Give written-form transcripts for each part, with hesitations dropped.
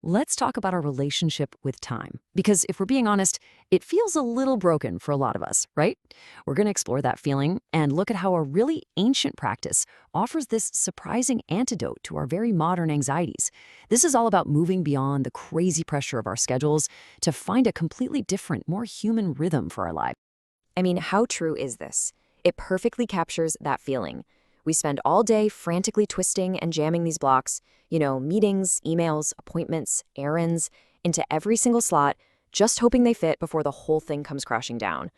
Let's talk about our relationship with time. Because if we're being honest, it feels a little broken for a lot of us, right? We're going to explore that feeling and look at how a really ancient practice offers this surprising antidote to our very modern anxieties. This is all about moving beyond the crazy pressure of our schedules to find a completely different, more human rhythm for our lives. I mean, how true is this? It perfectly captures that feeling. We spend all day frantically twisting and jamming these blocks, meetings, emails, appointments, errands, into every single slot, just hoping they fit before the whole thing comes crashing down.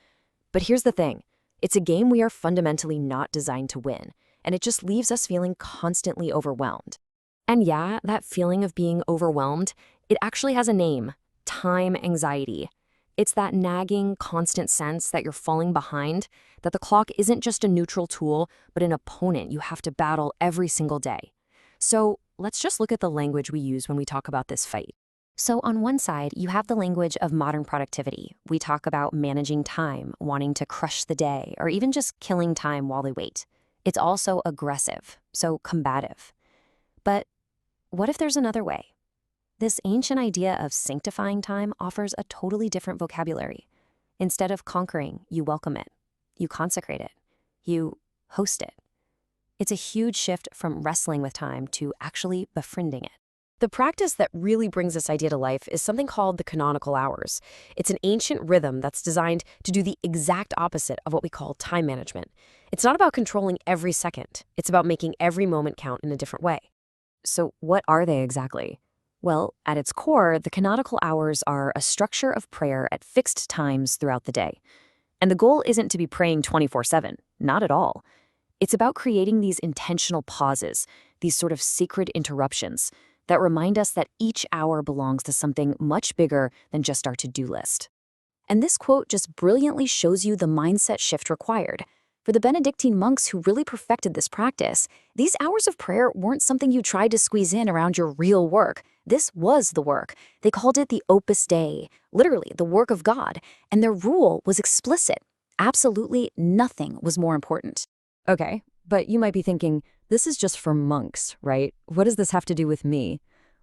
But here's the thing. It's a game we are fundamentally not designed to win, and it just leaves us feeling constantly overwhelmed. And yeah, that feeling of being overwhelmed, it actually has a name: time anxiety. It's that nagging, constant sense that you're falling behind, that the clock isn't just a neutral tool, but an opponent you have to battle every single day. So let's just look at the language we use when we talk about this fight. So on one side, you have the language of modern productivity. We talk about managing time, wanting to crush the day, or even just killing time while they wait. It's also aggressive, so combative. But what if there's another way? This ancient idea of sanctifying time offers a totally different vocabulary. Instead of conquering, you welcome it. You consecrate it. You host it. It's a huge shift from wrestling with time to actually befriending it. The practice that really brings this idea to life is something called the Canonical Hours. It's an ancient rhythm that's designed to do the exact opposite of what we call time management. It's not about controlling every second. It's about making every moment count in a different way. So what are they exactly? Well, at its core, the canonical hours are a structure of prayer at fixed times throughout the day. And the goal isn't to be praying 24/7, not at all. It's about creating these intentional pauses, these sort of sacred interruptions that remind us that each hour belongs to something much bigger than just our to-do list. And this quote just brilliantly shows you the mindset shift required. For the Benedictine monks who really perfected this practice, these hours of prayer weren't something you tried to squeeze in around your real work. This was the work. They called it the Opus Dei, literally the work of God, and their rule was explicit. Absolutely nothing was more important. Okay, but you might be thinking, this is just for monks, right? What does this have to do with me?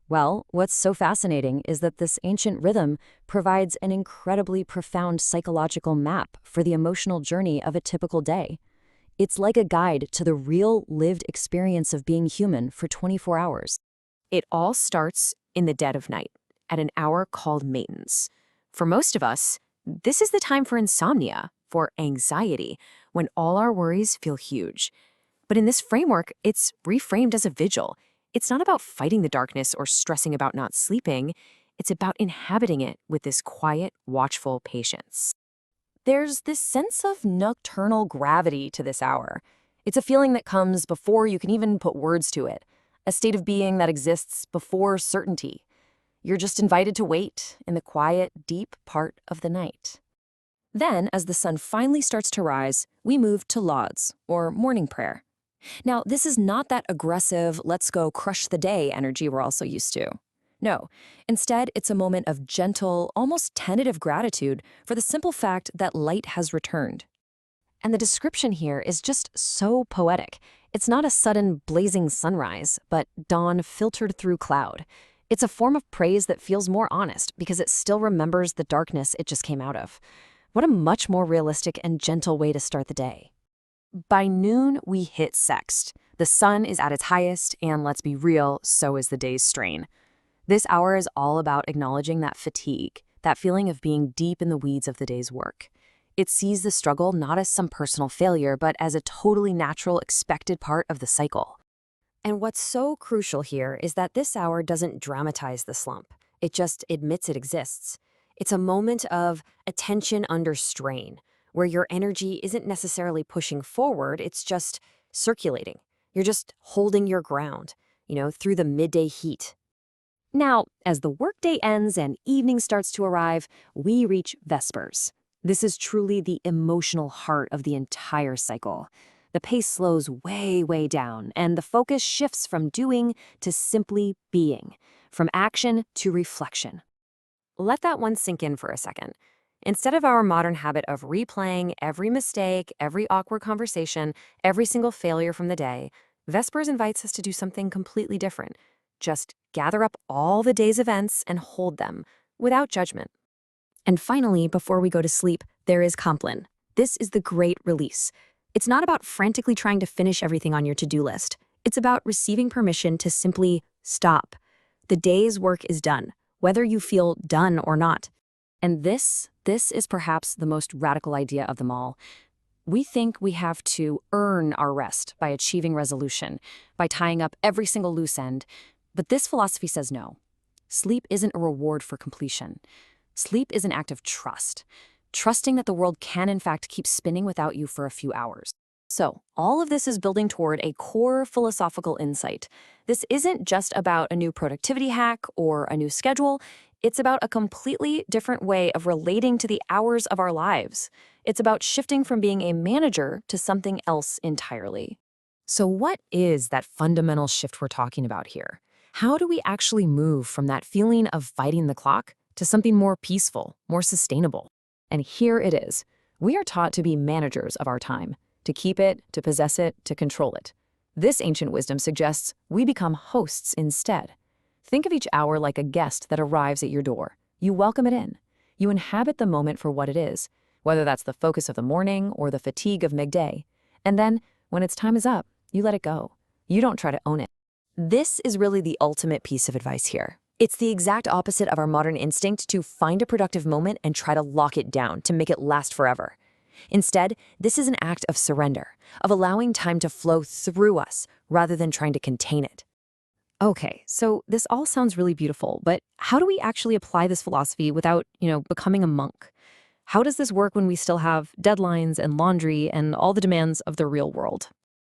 Well, what's so fascinating is that this ancient rhythm provides an incredibly profound psychological map for the emotional journey of a typical day. It's like a guide to the real lived experience of being human for 24 hours. It all starts in the dead of night, at an hour called matins. For most of us, this is the time for insomnia, for anxiety, when all our worries feel huge. But in this framework, it's reframed as a vigil. It's not about fighting the darkness or stressing about not sleeping. It's about inhabiting it with this quiet, watchful patience. There's this sense of nocturnal gravity to this hour. It's a feeling that comes before you can even put words to it, a state of being that exists before certainty. You're just invited to wait in the quiet, deep part of the night. Then, as the sun finally starts to rise, we move to lauds, or morning prayer. Now, this is not that aggressive, let's go crush the day energy we're also used to. No, instead, it's a moment of gentle, almost tentative gratitude for the simple fact that light has returned. And the description here is just so poetic. It's not a sudden blazing sunrise, but dawn filtered through cloud. It's a form of praise that feels more honest because it still remembers the darkness it just came out of. What a much more realistic and gentle way to start the day. By noon, we hit sext. The sun is at its highest, and let's be real, so is the day's strain. This hour is all about acknowledging that fatigue, that feeling of being deep in the weeds of the day's work. It sees the struggle not as some personal failure, but as a totally natural, expected part of the cycle. And what's so crucial here is that this hour doesn't dramatize the slump. It just admits it exists. It's a moment of attention under strain, where your energy isn't necessarily pushing forward, it's just circulating. You're just holding your ground, through the midday heat. Now, as the workday ends and evening starts to arrive, we reach Vespers. This is truly the emotional heart of the entire cycle. The pace slows way, way down, and the focus shifts from doing to simply being, from action to reflection. Let that one sink in for a second. Instead of our modern habit of replaying every mistake, every awkward conversation, every single failure from the day, Vespers invites us to do something completely different. Just gather up all the day's events and hold them, without judgment. And finally, before we go to sleep, there is Compline. This is the great release. It's not about frantically trying to finish everything on your to-do list. It's about receiving permission to simply stop. The day's work is done, whether you feel done or not. And this is perhaps the most radical idea of them all. We think we have to earn our rest by achieving resolution, by tying up every single loose end. But this philosophy says no. Sleep isn't a reward for completion. Sleep is an act of trust, trusting that the world can in fact keep spinning without you for a few hours. So, all of this is building toward a core philosophical insight. This isn't just about a new productivity hack or a new schedule. It's about a completely different way of relating to the hours of our lives. It's about shifting from being a manager to something else entirely. So what is that fundamental shift we're talking about here? How do we actually move from that feeling of fighting the clock to something more peaceful, more sustainable? And here it is. We are taught to be managers of our time, to keep it, to possess it, to control it. This ancient wisdom suggests we become hosts instead. Think of each hour like a guest that arrives at your door. You welcome it in. You inhabit the moment for what it is, whether that's the focus of the morning or the fatigue of midday. And then, when its time is up, you let it go. You don't try to own it. This is really the ultimate piece of advice here. It's the exact opposite of our modern instinct to find a productive moment and try to lock it down to make it last forever. Instead, this is an act of surrender, of allowing time to flow through us rather than trying to contain it. Okay, so this all sounds really beautiful, but how do we actually apply this philosophy without, becoming a monk? How does this work when we still have deadlines and laundry and all the demands of the real world?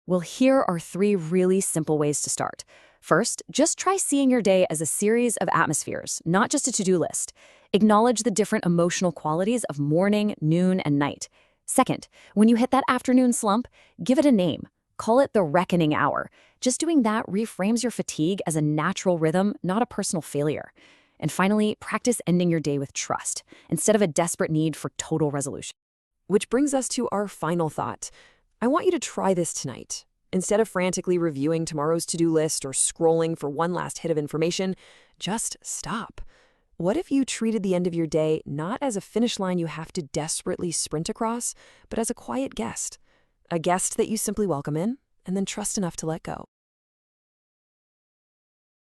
Well, here are 3 really simple ways to start. First, just try seeing your day as a series of atmospheres, not just a to-do list. Acknowledge the different emotional qualities of morning, noon, and night. Second, when you hit that afternoon slump, give it a name. Call it the reckoning hour. Just doing that reframes your fatigue as a natural rhythm, not a personal failure. And finally, practice ending your day with trust, instead of a desperate need for total resolution. Which brings us to our final thought. I want you to try this tonight. Instead of frantically reviewing tomorrow's to-do list or scrolling for one last hit of information, just stop. What if you treated the end of your day not as a finish line you have to desperately sprint across, but as a quiet guest? a guest that you simply welcome in and then trust enough to let go.